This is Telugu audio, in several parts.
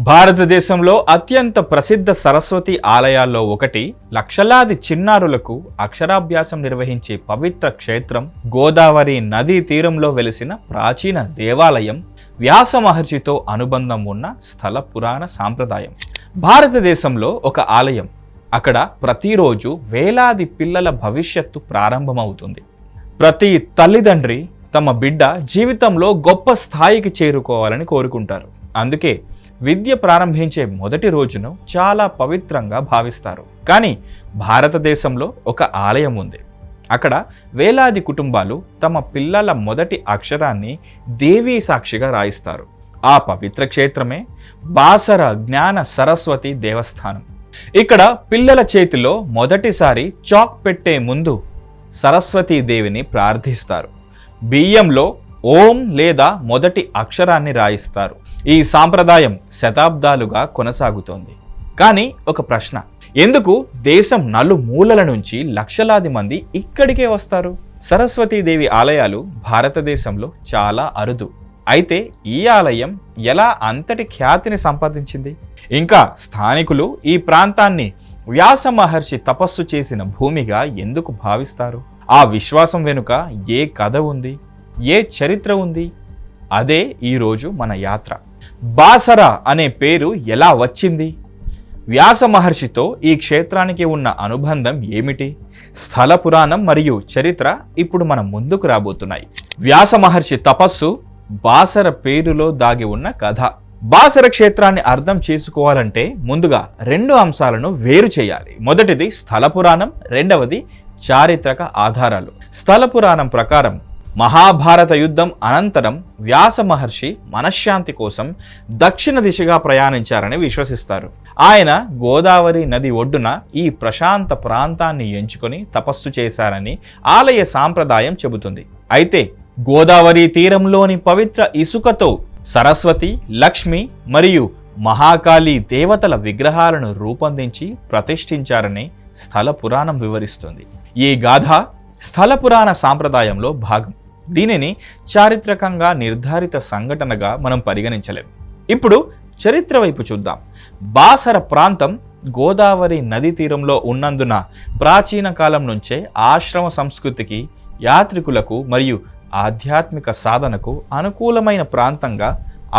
భారతదేశంలో అత్యంత ప్రసిద్ధ సరస్వతి ఆలయాల్లో ఒకటి లక్షలాది చిన్నారులకు అక్షరాభ్యాసం నిర్వహించే పవిత్ర క్షేత్రం గోదావరి నదీ తీరంలో వెలిసిన ప్రాచీన దేవాలయం వ్యాస మహర్షితో అనుబంధం ఉన్న స్థల పురాణ సాంప్రదాయం. భారతదేశంలో ఒక ఆలయం, అక్కడ ప్రతిరోజు వేలాది పిల్లల భవిష్యత్తు ప్రారంభమవుతుంది. ప్రతి తల్లిదండ్రి తమ బిడ్డ జీవితంలో గొప్ప స్థాయికి చేరుకోవాలని కోరుకుంటారు. అందుకే విద్య ప్రారంభించే మొదటి రోజును చాలా పవిత్రంగా భావిస్తారు. కానీ భారతదేశంలో ఒక ఆలయం ఉంది. అక్కడ వేలాది కుటుంబాలు తమ పిల్లల మొదటి అక్షరాన్ని దేవీ సాక్షిగా రాయిస్తారు. ఆ పవిత్ర క్షేత్రమే బాసర జ్ఞాన సరస్వతి దేవస్థానం. ఇక్కడ పిల్లల చేతిలో మొదటిసారి చాక్ పెట్టే ముందు సరస్వతీదేవిని ప్రార్థిస్తారు. బియ్యంలో ఓం లేదా మొదటి అక్షరాన్ని రాయిస్తారు. ఈ సాంప్రదాయం శతాబ్దాలుగా కొనసాగుతోంది. కానీ ఒక ప్రశ్న, ఎందుకు దేశం నలుమూలల నుంచి లక్షలాది మంది ఇక్కడికే వస్తారు? సరస్వతీదేవి ఆలయాలు భారతదేశంలో చాలా అరుదు. అయితే ఈ ఆలయం ఎలా అంతటి ఖ్యాతిని సంపాదించింది? ఇంకా స్థానికులు ఈ ప్రాంతాన్ని వ్యాస మహర్షి తపస్సు చేసిన భూమిగా ఎందుకు భావిస్తారు? ఆ విశ్వాసం వెనుక ఏ కథ ఉంది, ఏ చరిత్ర ఉంది? అదే ఈరోజు మన యాత్ర. బాసర అనే పేరు ఎలా వచ్చింది? వ్యాస మహర్షితో ఈ క్షేత్రానికి ఉన్న అనుబంధం ఏమిటి? స్థల పురాణం మరియు చరిత్ర ఇప్పుడు మన ముందుకు రాబోతున్నాయి. వ్యాస మహర్షి తపస్సు, బాసర పేరులో దాగి ఉన్న కథ. బాసర క్షేత్రాన్ని అర్థం చేసుకోవాలంటే ముందుగా రెండు అంశాలను వేరు చేయాలి. మొదటిది స్థల పురాణం, రెండవది చారిత్రక ఆధారాలు. స్థల పురాణం ప్రకారం మహాభారత యుద్ధం అనంతరం వ్యాస మహర్షి మనశ్శాంతి కోసం దక్షిణ దిశగా ప్రయాణించారని విశ్వసిస్తారు. ఆయన గోదావరి నది ఒడ్డున ఈ ప్రశాంత ప్రాంతాన్ని ఎంచుకొని తపస్సు చేశారని ఆలయ సాంప్రదాయం చెబుతుంది. అయితే గోదావరి తీరంలోని పవిత్ర ఇసుకతో సరస్వతి, లక్ష్మి మరియు మహాకాళి దేవతల విగ్రహాలను రూపొందించి ప్రతిష్ఠించారని స్థల పురాణం వివరిస్తుంది. ఈ గాథ స్థల పురాణ సాంప్రదాయంలో భాగం. దీనిని చారిత్రకంగా నిర్ధారిత సంఘటనగా మనం పరిగణించలేం. ఇప్పుడు చరిత్ర వైపు చూద్దాం. బాసర ప్రాంతం గోదావరి నదీ తీరంలో ఉన్నందున ప్రాచీన కాలం నుంచే ఆశ్రమ సంస్కృతికి, యాత్రికులకు మరియు ఆధ్యాత్మిక సాధనకు అనుకూలమైన ప్రాంతంగా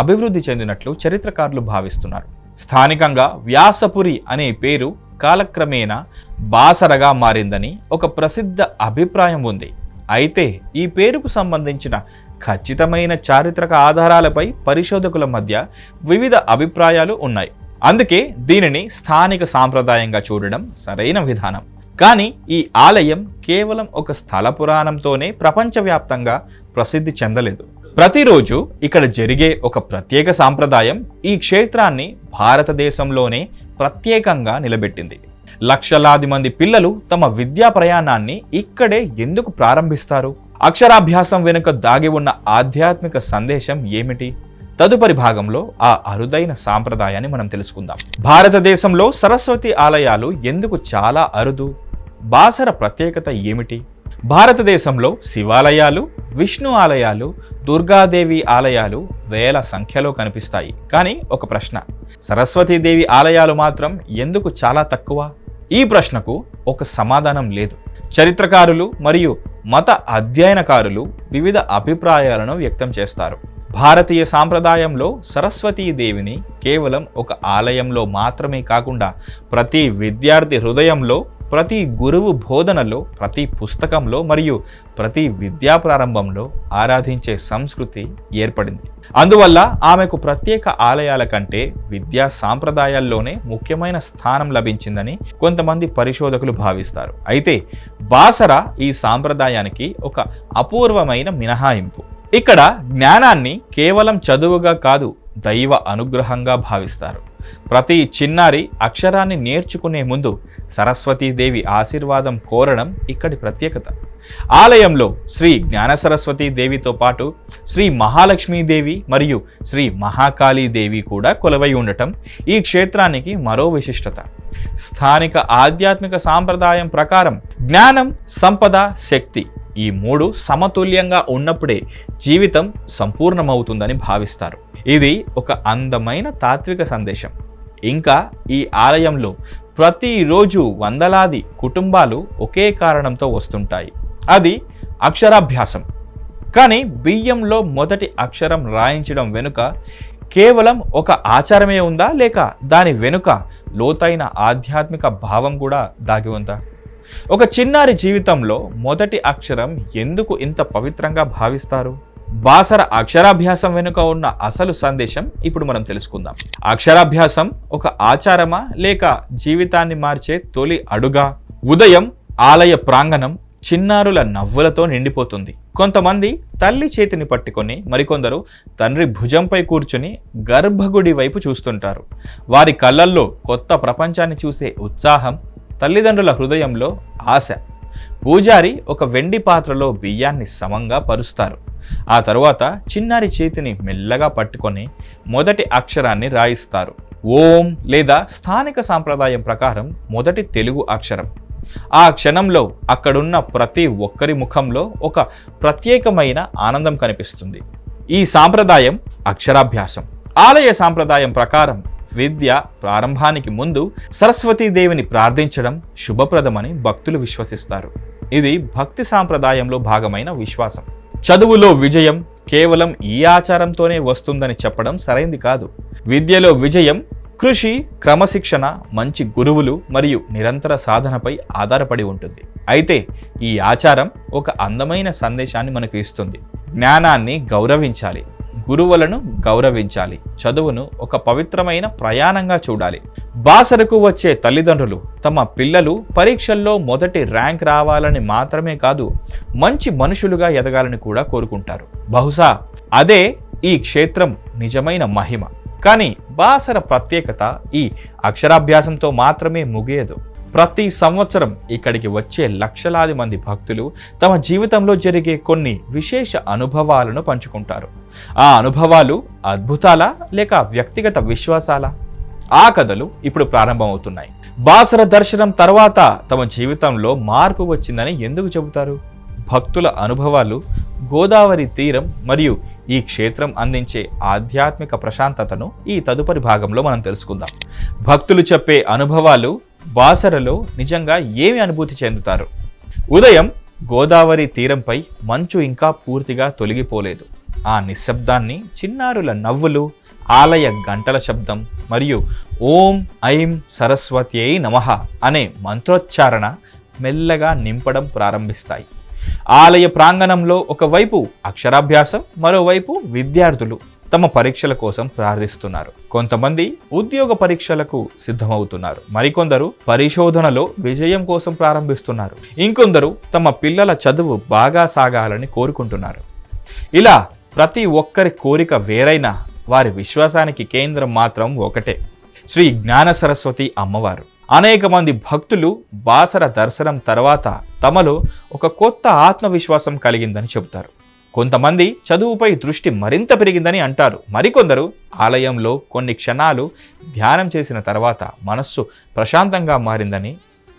అభివృద్ధి చెందినట్లు చరిత్రకారులు భావిస్తున్నారు. స్థానికంగా వ్యాసపురి అనే పేరు కాలక్రమేణా బాసరగా మారిందని ఒక ప్రసిద్ధ అభిప్రాయం ఉంది. అయితే ఈ పేరుకు సంబంధించిన ఖచ్చితమైన చారిత్రక ఆధారాలపై పరిశోధకుల మధ్య వివిధ అభిప్రాయాలు ఉన్నాయి. అందుకే దీనిని స్థానిక సాంప్రదాయంగా చూడడం సరైన విధానం. కానీ ఈ ఆలయం కేవలం ఒక స్థల పురాణంతోనే ప్రపంచవ్యాప్తంగా ప్రసిద్ధి చెందలేదు. ప్రతిరోజు ఇక్కడ జరిగే ఒక ప్రత్యేక సాంప్రదాయం ఈ క్షేత్రాన్ని భారతదేశంలోనే ప్రత్యేకంగా నిలబెట్టింది. లక్షలాది మంది పిల్లలు తమ విద్యా ప్రయాణాన్ని ఇక్కడే ఎందుకు ప్రారంభిస్తారు? అక్షరాభ్యాసం వెనుక దాగి ఉన్న ఆధ్యాత్మిక సందేశం ఏమిటి? తదుపరి భాగంలో ఆ అరుదైన సాంప్రదాయాన్ని మనం తెలుసుకుందాం. భారతదేశంలో సరస్వతి ఆలయాలు ఎందుకు చాలా అరుదు? బాసర ప్రత్యేకత ఏమిటి? భారతదేశంలో శివాలయాలు, విష్ణు ఆలయాలు, దుర్గాదేవి ఆలయాలు వేల సంఖ్యలో కనిపిస్తాయి. కానీ ఒక ప్రశ్న, సరస్వతీదేవి ఆలయాలు మాత్రం ఎందుకు చాలా తక్కువ? ఈ ప్రశ్నకు ఒక సమాధానం లేదు. చరిత్రకారులు మరియు మత అధ్యయనకారులు వివిధ అభిప్రాయాలను వ్యక్తం చేస్తారు. భారతీయ సాంప్రదాయంలో సరస్వతీదేవిని కేవలం ఒక ఆలయంలో మాత్రమే కాకుండా ప్రతి విద్యార్థి హృదయంలో, ప్రతి గురువు బోధనలో, ప్రతి పుస్తకంలో మరియు ప్రతి విద్యా ప్రారంభంలో ఆరాధించే సంస్కృతి ఏర్పడింది. అందువల్ల ఆమెకు ప్రత్యేక ఆలయాల కంటే విద్యా సాంప్రదాయాల్లోనే ముఖ్యమైన స్థానం లభించిందని కొంతమంది పరిశోధకులు భావిస్తారు. అయితే బాసర ఈ సాంప్రదాయానికి ఒక అపూర్వమైన మినహాయింపు. ఇక్కడ జ్ఞానాన్ని కేవలం చదువుగా కాదు, దైవ అనుగ్రహంగా భావిస్తారు. ప్రతి చిన్నారి అక్షరాన్ని నేర్చుకునే ముందు సరస్వతీదేవి ఆశీర్వాదం కోరడం ఇక్కడి ప్రత్యేకత. ఆలయంలో శ్రీ జ్ఞాన సరస్వతీ దేవితో పాటు శ్రీ మహాలక్ష్మీదేవి మరియు శ్రీ మహాకాళీదేవి కూడా కొలువై ఉండటం ఈ క్షేత్రానికి మరో విశిష్టత. స్థానిక ఆధ్యాత్మిక సాంప్రదాయం ప్రకారం జ్ఞానం, సంపద, శక్తి ఈ మూడు సమతుల్యంగా ఉన్నప్పుడే జీవితం సంపూర్ణమవుతుందని భావిస్తారు. ఇది ఒక అందమైన తాత్విక సందేశం. ఇంకా ఈ ఆలయంలో ప్రతిరోజు వందలాది కుటుంబాలు ఒకే కారణంతో వస్తుంటాయి. అది అక్షరాభ్యాసం. కానీ బియ్యంలో మొదటి అక్షరం రాయించడం వెనుక కేవలం ఒక ఆచారమే ఉందా, లేక దాని వెనుక లోతైన ఆధ్యాత్మిక భావం కూడా దాగి ఉందా? ఒక చిన్నారి జీవితంలో మొదటి అక్షరం ఎందుకు ఇంత పవిత్రంగా భావిస్తారు? బాసర అక్షరాభ్యాసం వెనుక ఉన్న అసలు సందేశం ఇప్పుడు మనం తెలుసుకుందాం. అక్షరాభ్యాసం ఒక ఆచారమా, లేక జీవితాన్ని మార్చే తొలి అడుగా? ఉదయం ఆలయ ప్రాంగణం చిన్నారుల నవ్వులతో నిండిపోతుంది. కొంతమంది తల్లి చేతిని పట్టుకొని, మరికొందరు తండ్రి భుజంపై కూర్చుని గర్భగుడి వైపు చూస్తుంటారు. వారి కళ్ళల్లో కొత్త ప్రపంచాన్ని చూసే ఉత్సాహం, తల్లిదండ్రుల హృదయంలో ఆశ. పూజారి ఒక వెండి పాత్రలో బియ్యాన్ని సమంగా పరుస్తారు. ఆ తరువాత చిన్నారి చేతిని మెల్లగా పట్టుకొని మొదటి అక్షరాన్ని రాయిస్తారు. ఓం లేదా స్థానిక సాంప్రదాయం ప్రకారం మొదటి తెలుగు అక్షరం. ఆ క్షణంలో అక్కడున్న ప్రతి ఒక్కరి ముఖంలో ఒక ప్రత్యేకమైన ఆనందం కనిపిస్తుంది. ఈ సాంప్రదాయం అక్షరాభ్యాసం. ఆలయ సాంప్రదాయం ప్రకారం విద్య ప్రారంభానికి ముందు సరస్వతీదేవిని ప్రార్థించడం శుభప్రదమని భక్తులు విశ్వసిస్తారు. ఇది భక్తి సాంప్రదాయంలో భాగమైన విశ్వాసం. చదువులో విజయం కేవలం ఈ ఆచారంతోనే వస్తుందని చెప్పడం సరైంది కాదు. విద్యలో విజయం కృషి, క్రమశిక్షణ, మంచి గురువులు మరియు నిరంతర సాధనపై ఆధారపడి ఉంటుంది. అయితే ఈ ఆచారం ఒక అందమైన సందేశాన్ని మనకు ఇస్తుంది. జ్ఞానాన్ని గౌరవించాలి, గురువులను గౌరవించాలి, చదువును ఒక పవిత్రమైన ప్రయాణంగా చూడాలి. బాసరకు వచ్చే తల్లిదండ్రులు తమ పిల్లలు పరీక్షల్లో మొదటి ర్యాంక్ రావాలని మాత్రమే కాదు, మంచి మనుషులుగా ఎదగాలని కూడా కోరుకుంటారు. బహుశా అదే ఈ క్షేత్రం నిజమైన మహిమ. కానీ బాసర ప్రత్యేకత ఈ అక్షరాభ్యాసంతో మాత్రమే ముగియదు. ప్రతి సంవత్సరం ఇక్కడికి వచ్చే లక్షలాది మంది భక్తులు తమ జీవితంలో జరిగే కొన్ని విశేష అనుభవాలను పంచుకుంటారు. ఆ అనుభవాలు అద్భుతాలా, లేక వ్యక్తిగత విశ్వాసాలా? ఆ కథలు ఇప్పుడు ప్రారంభమవుతున్నాయి. బాసర దర్శనం తర్వాత తమ జీవితంలో మార్పు వచ్చిందని ఎందుకు చెబుతారు? భక్తుల అనుభవాలు, గోదావరి తీరం మరియు ఈ క్షేత్రం అందించే ఆధ్యాత్మిక ప్రశాంతతను ఈ తదుపరి భాగంలో మనం తెలుసుకుందాం. భక్తులు చెప్పే అనుభవాలు, బాసరలో నిజంగా ఏమి అనుభూతి చెందుతారు? ఉదయం గోదావరి తీరంపై మంచు ఇంకా పూర్తిగా తొలగిపోలేదు. ఆ నిశ్శబ్దాన్ని చిన్నారుల నవ్వులు, ఆలయ గంటల శబ్దం మరియు ఓం ఐం సరస్వత్యై నమః అనే మంత్రోచ్చారణ మెల్లగా నింపడం ప్రారంభిస్తాయి. ఆలయ ప్రాంగణంలో ఒకవైపు అక్షరాభ్యాసం, మరోవైపు విద్యార్థులు తమ పరీక్షల కోసం ప్రార్థిస్తున్నారు. కొంతమంది ఉద్యోగ పరీక్షలకు సిద్ధమవుతున్నారు, మరికొందరు పరిశోధనలో విజయం కోసం ప్రారంభిస్తున్నారు, ఇంకొందరు తమ పిల్లల చదువు బాగా సాగాలని కోరుకుంటున్నారు. ఇలా ప్రతి ఒక్కరి కోరిక వేరైనా వారి విశ్వాసానికి కేంద్రం మాత్రం ఒకటే, శ్రీ జ్ఞాన సరస్వతి అమ్మవారు. అనేక మంది భక్తులు బాసర దర్శనం తర్వాత తమలో ఒక కొత్త ఆత్మవిశ్వాసం కలిగిందని చెబుతారు. కొంతమంది చదువుపై దృష్టి మరింత పెరిగిందని అంటారు, మరికొందరు ఆలయంలో కొన్ని క్షణాలు ధ్యానం చేసిన తర్వాత మనస్సు ప్రశాంతంగా మారిందని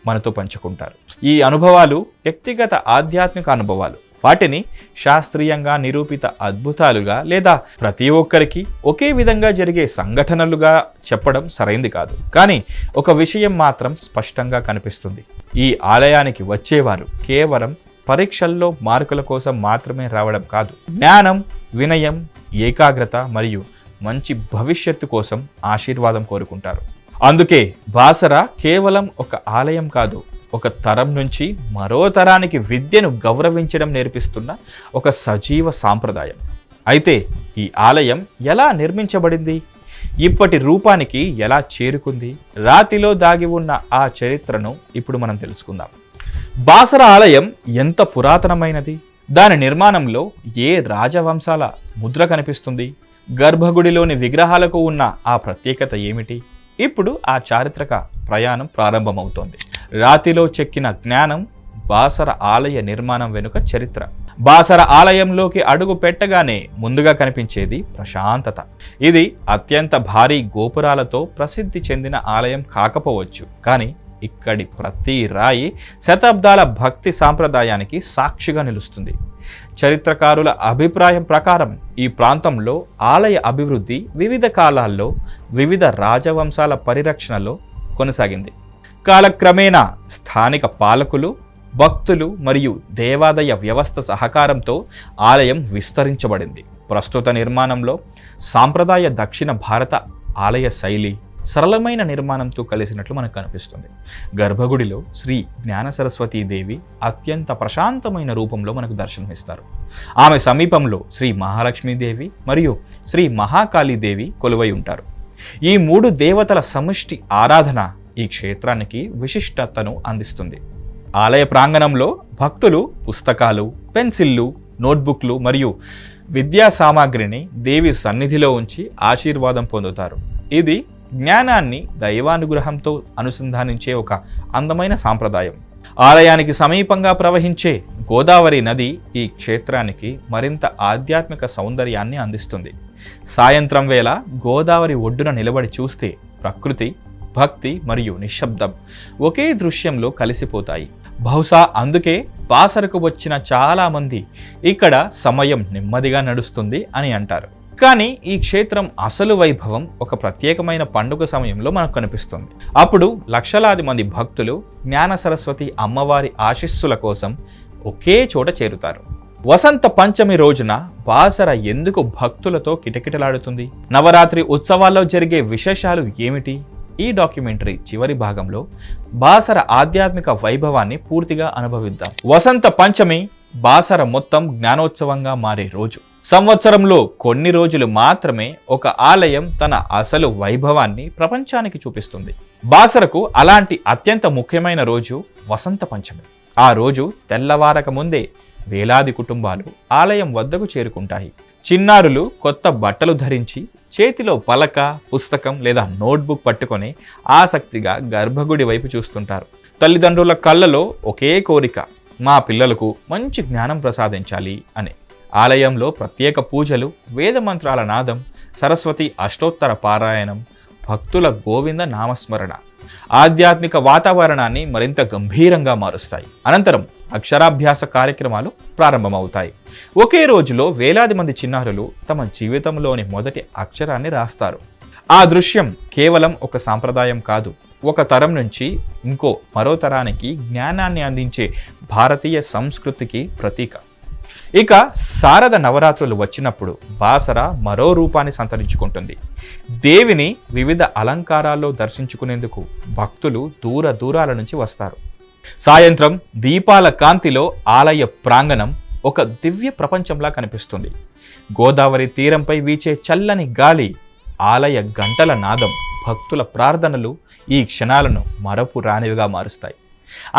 మనతో పంచుకుంటారు. ఈ అనుభవాలు వ్యక్తిగత ఆధ్యాత్మిక అనుభవాలు. వాటిని శాస్త్రీయంగా నిరూపిత అద్భుతాలుగా లేదా ప్రతి ఒక్కరికి ఒకే విధంగా జరిగే సంఘటనలుగా చెప్పడం సరైంది కాదు. కానీ ఒక విషయం మాత్రం స్పష్టంగా కనిపిస్తుంది. ఈ ఆలయానికి వచ్చేవారు కేవలం పరీక్షల్లో మార్కుల కోసం మాత్రమే రావడం కాదు, జ్ఞానం, వినయం, ఏకాగ్రత మరియు మంచి భవిష్యత్తు కోసం ఆశీర్వాదం కోరుకుంటారు. అందుకే బాసర కేవలం ఒక ఆలయం కాదు, ఒక తరం నుంచి మరో తరానికి విద్యను గౌరవించడం నేర్పిస్తున్న ఒక సజీవ సాంప్రదాయం. అయితే ఈ ఆలయం ఎలా నిర్మించబడింది? ఇప్పటి రూపానికి ఎలా చేరుకుంది? రాతిలో దాగి ఉన్న ఆ చరిత్రను ఇప్పుడు మనం తెలుసుకుందాం. బాసర ఆలయం ఎంత పురాతనమైనది? దాని నిర్మాణంలో ఏ రాజవంశాల ముద్ర కనిపిస్తుంది? గర్భగుడిలోని విగ్రహాలకు ఉన్న ఆ ప్రత్యేకత ఏమిటి? ఇప్పుడు ఆ చారిత్రక ప్రయాణం ప్రారంభమవుతోంది. రాతిలో చెక్కిన జ్ఞానం, బాసర ఆలయ నిర్మాణం వెనుక చరిత్ర. బాసర ఆలయంలోకి అడుగు పెట్టగానే ముందుగా కనిపించేది ప్రశాంతత. ఇది అత్యంత భారీ గోపురాలతో ప్రసిద్ధి చెందిన ఆలయం కాకపోవచ్చు, కానీ ఇక్కడి ప్రతి రాయి శతాబ్దాల భక్తి సాంప్రదాయానికి సాక్షిగా నిలుస్తుంది. చరిత్రకారుల అభిప్రాయం ప్రకారం ఈ ప్రాంతంలో ఆలయ అభివృద్ధి వివిధ కాలాల్లో వివిధ రాజవంశాల పరిరక్షణలో కొనసాగింది. కాలక్రమేణా స్థానిక పాలకులు, భక్తులు మరియు దేవాదాయ వ్యవస్థ సహకారంతో ఆలయం విస్తరించబడింది. ప్రస్తుత నిర్మాణంలో సాంప్రదాయ దక్షిణ భారత ఆలయ శైలి సరళమైన నిర్మాణంతో కలిసినట్లు మనకు కనిపిస్తుంది. గర్భగుడిలో శ్రీ జ్ఞాన సరస్వతీదేవి అత్యంత ప్రశాంతమైన రూపంలో మనకు దర్శనమిస్తారు. ఆమె సమీపంలో శ్రీ మహాలక్ష్మీదేవి మరియు శ్రీ మహాకాళీదేవి కొలువై ఉంటారు. ఈ 3 దేవతల సమిష్టి ఆరాధన ఈ క్షేత్రానికి విశిష్టతను అందిస్తుంది. ఆలయ ప్రాంగణంలో భక్తులు పుస్తకాలు, పెన్సిళ్ళు, నోట్బుక్లు మరియు విద్యా సామాగ్రిని దేవి సన్నిధిలో ఉంచి ఆశీర్వాదం పొందుతారు. ఇది జ్ఞానాన్ని దైవానుగ్రహంతో అనుసంధానించే ఒక అందమైన సాంప్రదాయం. ఆలయానికి సమీపంగా ప్రవహించే గోదావరి నది ఈ క్షేత్రానికి మరింత ఆధ్యాత్మిక సౌందర్యాన్ని అందిస్తుంది. సాయంత్రం వేళ గోదావరి ఒడ్డున నిలబడి చూస్తే ప్రకృతి, భక్తి మరియు నిశ్శబ్దం ఒకే దృశ్యంలో కలిసిపోతాయి. బహుశా అందుకే బాసరకు వచ్చిన చాలామంది ఇక్కడ సమయం నెమ్మదిగా నడుస్తుంది అని అంటారు. కానీ ఈ క్షేత్రం అసలు వైభవం ఒక ప్రత్యేకమైన పండుగ సమయంలో మనకు కనిపిస్తుంది. అప్పుడు లక్షలాది మంది భక్తులు జ్ఞాన సరస్వతి అమ్మవారి ఆశీస్సుల కోసం ఒకే చోట చేరుతారు. వసంత పంచమి రోజున బాసర ఎందుకు భక్తులతో కిటకిటలాడుతుంది? నవరాత్రి ఉత్సవాల్లో జరిగే విశేషాలు ఏమిటి? ఈ డాక్యుమెంటరీ చివరి భాగంలో బాసర ఆధ్యాత్మిక వైభవాన్ని పూర్తిగా అనుభవిద్దాం. వసంత పంచమి బాసర మొత్తం జ్ఞానోత్సవంగా మారే రోజు. సంవత్సరంలో కొన్ని రోజులు మాత్రమే ఒక ఆలయం తన అసలు వైభవాన్ని ప్రపంచానికి చూపిస్తుంది. బాసరకు అలాంటి అత్యంత ముఖ్యమైన రోజు వసంత పంచమి. ఆ రోజు తెల్లవారక ముందే వేలాది కుటుంబాలు ఆలయం వద్దకు చేరుకుంటాయి. చిన్నారులు కొత్త బట్టలు ధరించి చేతిలో పలక, పుస్తకం లేదా నోట్బుక్ పట్టుకొని ఆసక్తిగా గర్భగుడి వైపు చూస్తుంటారు. తల్లిదండ్రుల కళ్ళలో ఒకే కోరిక, మా పిల్లలకు మంచి జ్ఞానం ప్రసాదించాలి అని. ఆలయంలో ప్రత్యేక పూజలు, వేద మంత్రాల నాదం, సరస్వతి అష్టోత్తర పారాయణం, భక్తుల గోవింద నామస్మరణ ఆధ్యాత్మిక వాతావరణాన్ని మరింత గంభీరంగా మారుస్తాయి. అనంతరం అక్షరాభ్యాస కార్యక్రమాలు ప్రారంభమవుతాయి. ఒకే రోజులో వేలాది మంది చిన్నారులు తమ జీవితంలోని మొదటి అక్షరాన్ని రాస్తారు. ఆ దృశ్యం కేవలం ఒక సాంప్రదాయం కాదు, ఒక తరం నుంచి మరో తరానికి జ్ఞానాన్ని అందించే భారతీయ సంస్కృతికి ప్రతీక. ఇక శారద నవరాత్రులు వచ్చినప్పుడు బాసర మరో రూపాన్ని సంతరించుకుంటుంది. దేవిని వివిధ అలంకారాల్లో దర్శించుకునేందుకు భక్తులు దూరాల నుంచి వస్తారు. సాయంత్రం దీపాల కాంతిలో ఆలయ ప్రాంగణం ఒక దివ్య ప్రపంచంలా కనిపిస్తుంది. గోదావరి తీరంపై వీచే చల్లని గాలి, ఆలయ గంటల నాదం, భక్తుల ప్రార్థనలు ఈ క్షణాలను మరపురానివిగా మారుస్తాయి.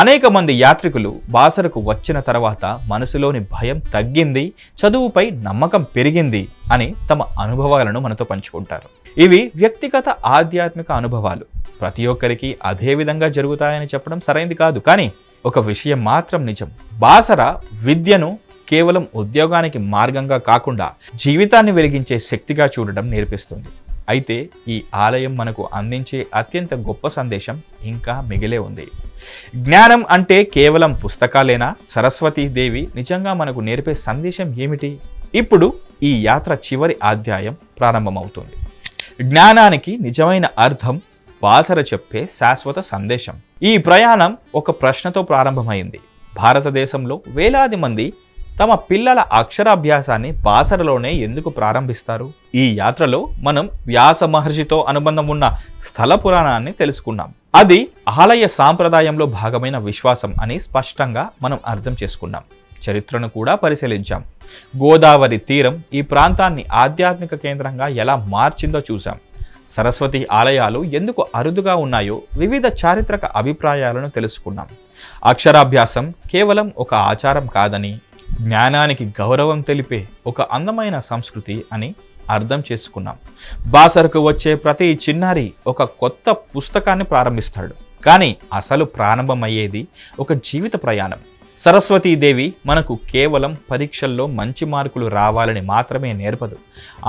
అనేక మంది యాత్రికులు బాసరకు వచ్చిన తర్వాత మనసులోని భయం తగ్గింది, చదువుపై నమ్మకం పెరిగింది అని తమ అనుభవాలను మనతో పంచుకుంటారు. ఇవి వ్యక్తిగత ఆధ్యాత్మిక అనుభవాలు. ప్రతి ఒక్కరికి అదే విధంగా జరుగుతాయని చెప్పడం సరైంది కాదు. కానీ ఒక విషయం మాత్రం నిజం, బాసర విద్యను కేవలం ఉద్యోగానికి మార్గంగా కాకుండా జీవితాన్ని వెలిగించే శక్తిగా చూడడం నేర్పిస్తుంది. అయితే ఈ ఆలయం మనకు అందించే అత్యంత గొప్ప సందేశం ఇంకా మిగిలే ఉంది. జ్ఞానం అంటే కేవలం పుస్తకాలేనా? సరస్వతీదేవి నిజంగా మనకు నేర్పే సందేశం ఏమిటి? ఇప్పుడు ఈ యాత్ర చివరి అధ్యాయం ప్రారంభమవుతుంది. జ్ఞానానికి నిజమైన అర్థం, బాసర చెప్పే శాశ్వత సందేశం. ఈ ప్రయాణం ఒక ప్రశ్నతో ప్రారంభమైంది. భారతదేశంలో వేలాది మంది తమ పిల్లల అక్షరాభ్యాసాన్ని బాసరలోనే ఎందుకు ప్రారంభిస్తారు? ఈ యాత్రలో మనం వ్యాస మహర్షితో అనుబంధం ఉన్న స్థల పురాణాన్ని తెలుసుకున్నాం. అది ఆలయ సాంప్రదాయంలో భాగమైన విశ్వాసం అని స్పష్టంగా మనం అర్థం చేసుకున్నాం. చరిత్రను కూడా పరిశీలించాం. గోదావరి తీరం ఈ ప్రాంతాన్ని ఆధ్యాత్మిక కేంద్రంగా ఎలా మార్చిందో చూసాం. సరస్వతి ఆలయాలు ఎందుకు అరుదుగా ఉన్నాయో వివిధ చారిత్రక అభిప్రాయాలను తెలుసుకున్నాం. అక్షరాభ్యాసం కేవలం ఒక ఆచారం కాదని, జ్ఞానానికి గౌరవం తెలిపే ఒక అందమైన సంస్కృతి అని అర్థం చేసుకున్నాం. బాసరకు వచ్చే ప్రతి చిన్నారి ఒక కొత్త పుస్తకాన్ని ప్రారంభిస్తాడు. కానీ అసలు ప్రారంభమయ్యేది ఒక జీవిత ప్రయాణం. సరస్వతీదేవి మనకు కేవలం పరీక్షల్లో మంచి మార్కులు రావాలని మాత్రమే నేర్పదు.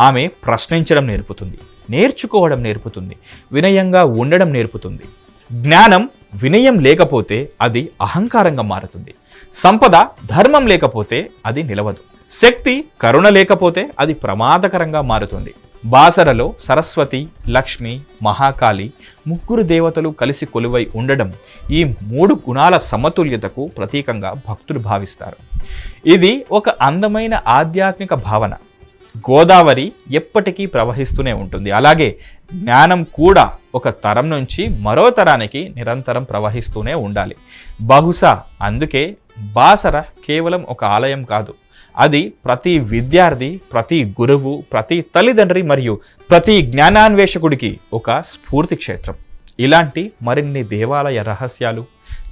ఆమె ప్రశ్నించడం నేర్పుతుంది, నేర్చుకోవడం నేర్పుతుంది, వినయంగా ఉండడం నేర్పుతుంది. జ్ఞానం వినయం లేకపోతే అది అహంకారంగా మారుతుంది. సంపద ధర్మం లేకపోతే అది నిలవదు. శక్తి కరుణ లేకపోతే అది ప్రమాదకరంగా మారుతుంది. బాసరలో సరస్వతి, లక్ష్మి, మహాకాళి ముగ్గురు దేవతలు కలిసి కొలువై ఉండడం ఈ 3 గుణాల సమతుల్యతకు ప్రతీకంగా భక్తులు భావిస్తారు. ఇది ఒక అందమైన ఆధ్యాత్మిక భావన. గోదావరి ఎప్పటికీ ప్రవహిస్తూనే ఉంటుంది. అలాగే జ్ఞానం కూడా ఒక తరం నుంచి మరో తరానికి నిరంతరం ప్రవహిస్తూనే ఉండాలి. బహుశా అందుకే బాసర కేవలం ఒక ఆలయం కాదు, అది ప్రతి విద్యార్థి, ప్రతి గురువు, ప్రతి తల్లిదండ్రి మరియు ప్రతి జ్ఞానాన్వేషకుడికి ఒక స్ఫూర్తి క్షేత్రం. ఇలాంటి మరిన్ని దేవాలయ రహస్యాలు,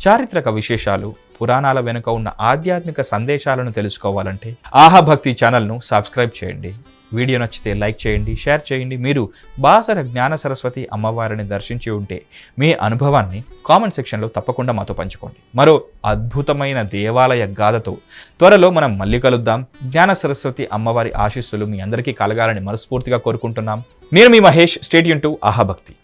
చారిత్రక విశేషాలు, పురాణాల వెనుక ఉన్న ఆధ్యాత్మిక సందేశాలను తెలుసుకోవాలంటే ఆహాభక్తి ఛానల్ను సబ్స్క్రైబ్ చేయండి. వీడియో నచ్చితే లైక్ చేయండి, షేర్ చేయండి. మీరు బాసర జ్ఞాన సరస్వతి అమ్మవారిని దర్శించి ఉంటే మీ అనుభవాన్ని కామెంట్ సెక్షన్లో తప్పకుండా మాతో పంచుకోండి. మరో అద్భుతమైన దేవాలయ గాథతో త్వరలో మనం మళ్ళీ కలుద్దాం. జ్ఞాన సరస్వతి అమ్మవారి ఆశీస్సులు మీ అందరికీ కలగాలని మనస్ఫూర్తిగా కోరుకుంటున్నాం. నేను మీ మహేష్. Stay tune to ఆహాభక్తి.